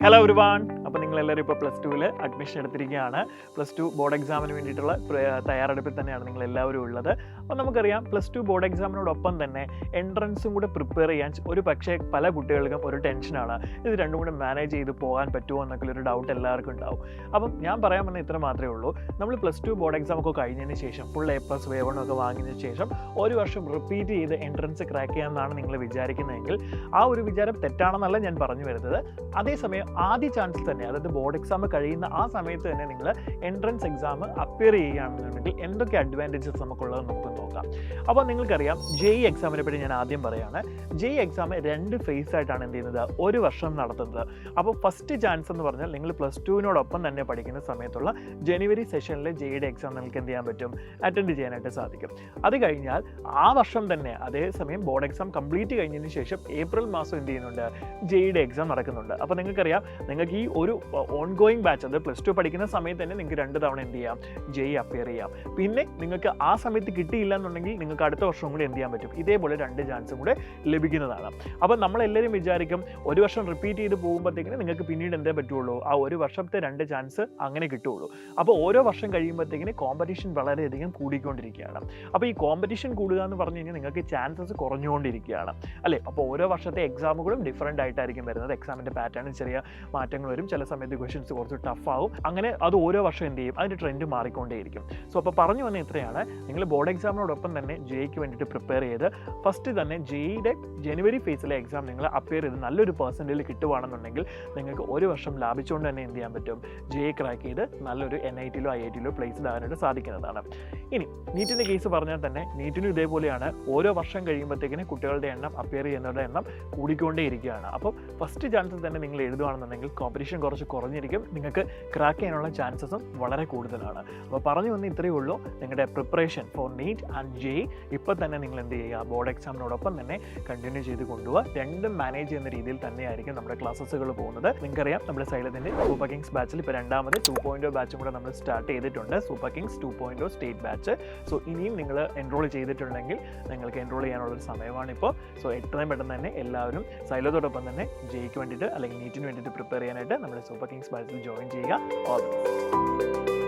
Hello everyone. അപ്പോൾ നിങ്ങളെല്ലാവരും ഇപ്പോൾ +2 അഡ്മിഷൻ എടുത്തിരിക്കുകയാണ്. +2 ബോർഡ് എക്സാമിന് വേണ്ടിയിട്ടുള്ള തയ്യാറെടുപ്പിൽ തന്നെയാണ് നിങ്ങളെല്ലാവരും ഉള്ളത്. അപ്പോൾ നമുക്കറിയാം +2 ബോർഡ് എക്സാമിനോടൊപ്പം തന്നെ എൻട്രൻസും കൂടെ പ്രിപ്പയർ ചെയ്യാൻ ഒരു പക്ഷേ പല കുട്ടികൾക്കും ഒരു ടെൻഷനാണ്. ഇത് രണ്ടും കൂടെ മാനേജ് ചെയ്ത് പോകാൻ പറ്റുമോ എന്നൊക്കെ ഒരു ഡൗട്ട് എല്ലാവർക്കും ഉണ്ടാവും. അപ്പം ഞാൻ പറയാൻ വന്ന ഇത്ര മാത്രമേ ഉള്ളൂ. നമ്മൾ +2 ബോർഡ് എക്സാം ഒക്കെ കഴിഞ്ഞതിന് ശേഷം ഫുൾ A+ A1 ഒക്കെ വാങ്ങിയതിന് ശേഷം ഒരു വർഷം റിപ്പീറ്റ് ചെയ്ത് എൻട്രൻസ് ക്രാക്ക് ചെയ്യാമെന്നാണ് നിങ്ങൾ വിചാരിക്കുന്നതെങ്കിൽ ആ ഒരു വിചാരം തെറ്റാണെന്നല്ല ഞാൻ പറഞ്ഞു വരുന്നത്. അതേസമയം ആദ്യ ചാൻസിൽ തന്നെ, അതായത് ബോർഡ് എക്സാം കഴിയുന്ന ആ സമയത്ത് തന്നെ നിങ്ങൾ എൻട്രൻസ് എക്സാം അപ്പിയർ ചെയ്യുകയാണെന്നുണ്ടെങ്കിൽ എന്തൊക്കെ അഡ്വാൻറ്റേജസ് നമുക്കുള്ളത് നമുക്ക് നോക്കാം. അപ്പോൾ നിങ്ങൾക്കറിയാം JEE എക്സാമിനെ പറ്റി ഞാൻ ആദ്യം പറയുകയാണ്. JEE എക്സാം 2 ഫേസ് ആയിട്ടാണ് എന്ത് ചെയ്യുന്നത്, ഒരു വർഷം നടത്തുന്നത്. അപ്പോൾ ഫസ്റ്റ് ചാൻസ് എന്ന് പറഞ്ഞാൽ നിങ്ങൾ +2നോടൊപ്പം തന്നെ പഠിക്കുന്ന സമയത്തുള്ള ജനുവരി സെഷനിൽ JEEയുടെ എക്സാം നിങ്ങൾക്ക് എന്ത് ചെയ്യാൻ പറ്റും, അറ്റൻഡ് ചെയ്യാനായിട്ട് സാധിക്കും. അത് കഴിഞ്ഞാൽ ആ വർഷം തന്നെ അതേസമയം ബോർഡ് എക്സാം കംപ്ലീറ്റ് കഴിഞ്ഞതിന് ശേഷം ഏപ്രിൽ മാസം എന്ത് ചെയ്യുന്നുണ്ട്, JEEയുടെ എക്സാം നടക്കുന്നുണ്ട്. അപ്പോൾ നിങ്ങൾക്കറിയാം നിങ്ങൾക്ക് ഈ ഒരു ഓൺഗോയിങ് ബാച്ച്, അത് +2 പഠിക്കുന്ന സമയത്ത് തന്നെ നിങ്ങൾക്ക് 2 തവണ എന്ത് ചെയ്യാം, JEE അപ്പിയർ ചെയ്യാം. പിന്നെ നിങ്ങൾക്ക് ആ സമയത്ത് കിട്ടിയില്ല എന്നുണ്ടെങ്കിൽ നിങ്ങൾക്ക് അടുത്ത വർഷം കൂടി എന്ത് ചെയ്യാൻ പറ്റും, ഇതേപോലെ 2 ചാൻസും കൂടെ ലഭിക്കുന്നതാണ്. അപ്പോൾ നമ്മളെല്ലാവരും വിചാരിക്കും ഒരു വർഷം റിപ്പീറ്റ് ചെയ്ത് പോകുമ്പോഴത്തേക്കിന് നിങ്ങൾക്ക് പിന്നീട് എന്തേ പറ്റുള്ളൂ, ആ ഒരു വർഷത്തെ 2 ചാൻസ് അങ്ങനെ കിട്ടുള്ളൂ. അപ്പോൾ ഓരോ വർഷം കഴിയുമ്പോഴത്തേക്കിന് കോമ്പറ്റീഷൻ വളരെയധികം കൂടിക്കൊണ്ടിരിക്കുകയാണ്. അപ്പോൾ ഈ കോമ്പറ്റീഷൻ കൂടുക എന്ന് പറഞ്ഞു കഴിഞ്ഞാൽ നിങ്ങൾക്ക് ചാൻസസ് കുറഞ്ഞുകൊണ്ടിരിക്കുകയാണ് അല്ലേ. അപ്പോൾ ഓരോ വർഷത്തെ എക്സാമുകളും ഡിഫറൻ്റ് ആയിട്ടായിരിക്കും വരുന്നത്. എക്സാമിൻ്റെ പാറ്റേണിൽ ചെറിയ മാറ്റങ്ങൾ വരും. ചില സമയത്ത് ക്വസ്റ്റ്യൻസ് കുറച്ച് ടഫ് ആവും. അങ്ങനെ അത് ഓരോ വർഷം എന്ത് ചെയ്യും, അതിൻ്റെ ട്രെൻഡ് മാറിക്കൊണ്ടേയിരിക്കും. സോ അപ്പോൾ പറഞ്ഞു വന്ന ഇത്രയാണ്. നിങ്ങൾ ബോർഡ് എക്സാമിനോടൊപ്പം തന്നെ JEEക്ക് വേണ്ടിയിട്ട് പ്രിപ്പയർ ചെയ്ത് ഫസ്റ്റ് തന്നെ JEEയുടെ ജനുവരി ഫേസിലെ എക്സാം നിങ്ങൾ അപ്പിയർ ചെയ്ത് നല്ലൊരു പെർസെൻറ്റേജിൽ കിട്ടുവാണെന്നുണ്ടെങ്കിൽ നിങ്ങൾക്ക് ഒരു വർഷം ലാഭിച്ചുകൊണ്ട് തന്നെ എന്ത് ചെയ്യാൻ പറ്റും, JEE ക്രാക്ക് ചെയ്ത് നല്ലൊരു NITയിലോ IITയിലോ പ്ലേസ്ഡ് ആകാനായിട്ട് സാധിക്കുന്നതാണ്. ഇനി നീറ്റിൻ്റെ കേസ് പറഞ്ഞാൽ തന്നെ നീറ്റിനും ഇതേപോലെയാണ്. ഓരോ വർഷം കഴിയുമ്പോഴത്തേക്കിന് കുട്ടികളുടെ എണ്ണം, അപ്പിയർ ചെയ്യുന്നവരുടെ എണ്ണം കൂടിക്കൊണ്ടേയിരിക്കുകയാണ്. അപ്പോൾ ഫസ്റ്റ് ചാൻസിൽ തന്നെ നിങ്ങൾ എഴുതുകയാണെന്നുണ്ടെങ്കിൽ കോമ്പറ്റീഷൻ കുറച്ച് കുറഞ്ഞിരിക്കും, നിങ്ങൾക്ക് ക്രാക്ക് ചെയ്യാനുള്ള ചാൻസസും വളരെ കൂടുതലാണ്. അപ്പോൾ പറഞ്ഞു വന്ന് ഇത്രയേ ഉള്ളൂ. നിങ്ങളുടെ preparation for neat and JEE ഇപ്പോൾ തന്നെ നിങ്ങൾ എന്ത് ചെയ്യുക, ബോർഡ് എക്സാമിനോടൊപ്പം തന്നെ കണ്ടിന്യൂ ചെയ്ത് കൊണ്ടുപോകുക. രണ്ടും മാനേജ് ചെയ്യുന്ന രീതിയിൽ തന്നെയായിരിക്കും നമ്മുടെ ക്ലാസ്സുകൾ പോകുന്നത്. നിങ്ങൾക്കറിയാം നമ്മുടെ സൈലത്തിൻ്റെ സൂപ്പർ കിങ്സ് ബാച്ചിൽ ഇപ്പോൾ രണ്ടാമത് 2.0 ബാച്ചും കൂടെ നമ്മൾ സ്റ്റാർട്ട് ചെയ്തിട്ടുണ്ട്. Super Kings 2.0 state batch. So ഇനിയും നിങ്ങൾ എൻറോൾ ചെയ്തിട്ടുണ്ടെങ്കിൽ നിങ്ങൾക്ക് എൻറോൾ ചെയ്യാനുള്ളൊരു സമയമാണിപ്പോൾ. സോ എത്രയും പെട്ടെന്ന് തന്നെ എല്ലാവരും സൈലത്തോടൊപ്പം തന്നെ JEEക്ക് വേണ്ടിയിട്ട് അല്ലെങ്കിൽ നീറ്റിന് വേണ്ടിയിട്ട് പ്രിപ്പയർ ചെയ്യാനായിട്ട് നമ്മുടെ സൂപ്പർ കിങ്സ് ബാച്ചിൽ ജോയിൻ ചെയ്യുക. All the best.